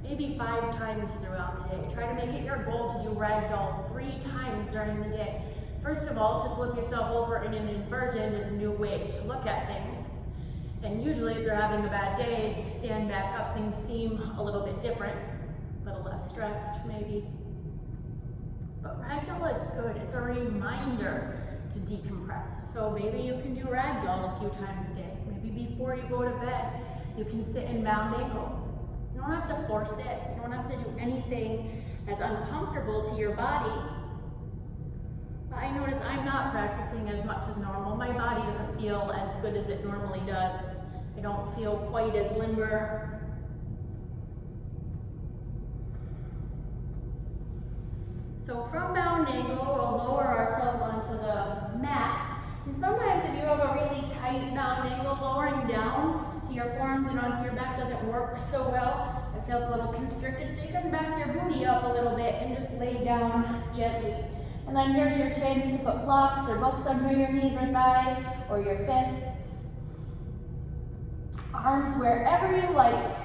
Maybe 5 times throughout the day. Try to make it your goal to do ragdoll 3 times during the day. First of all, to flip yourself over in an inversion is a new way to look at things. And usually if you're having a bad day, you stand back up, things seem a little bit different, a little less stressed maybe. But ragdoll is good. It's a reminder to decompress. So maybe you can do ragdoll a few times a day. Maybe before you go to bed, you can sit in bound ankle. You don't have to force it. You don't have to do anything that's uncomfortable to your body. But I notice I'm not practicing as much as normal. My body doesn't feel as good as it normally does. I don't feel quite as limber. So from bound angle, we'll lower ourselves onto the mat. And sometimes if you have a really tight bound angle, lowering down to your forearms and onto your back doesn't work so well. It feels a little constricted, so you can back your booty up a little bit and just lay down gently. And then here's your chance to put blocks or books under your knees or thighs or your fists. Arms wherever you like.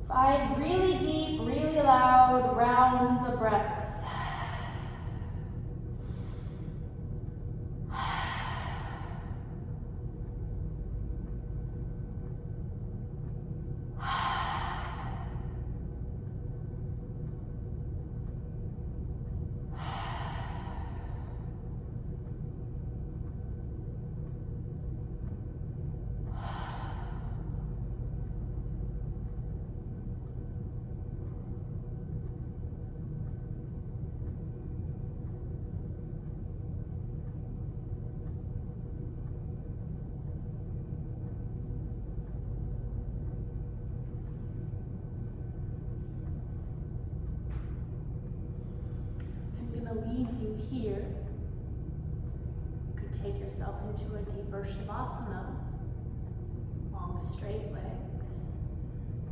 5 really deep, really loud rounds of breath. Leave you here. You could take yourself into a deeper Shavasana. Long, straight legs.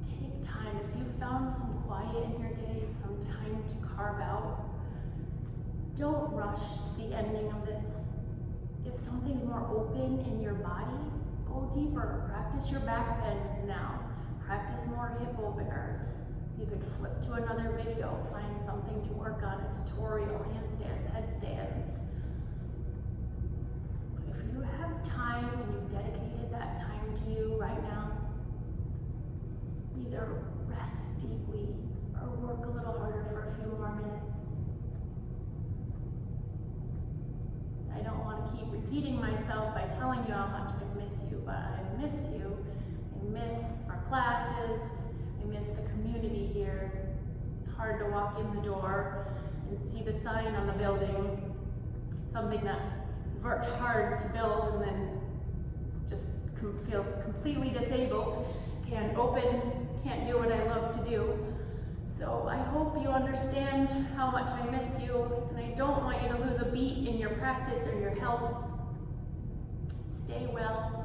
Take time. If you found some quiet in your day, some time to carve out, don't rush to the ending of this. If something's more open in your body, go deeper. Practice your back bends now. Practice more hip openers. You could flip to another video, find something to work on, a tutorial, handstands, headstands. But if you have time and you've dedicated that time to you right now, either rest deeply or work a little harder for a few more minutes. I don't want to keep repeating myself by telling you how much I miss you, but I miss you. I miss our classes. I miss the community here. It's hard to walk in the door and see the sign on the building, something that we've worked hard to build and then just feel completely disabled, can't open, can't do what I love to do. So I hope you understand how much I miss you, and I don't want you to lose a beat in your practice or your health. Stay well.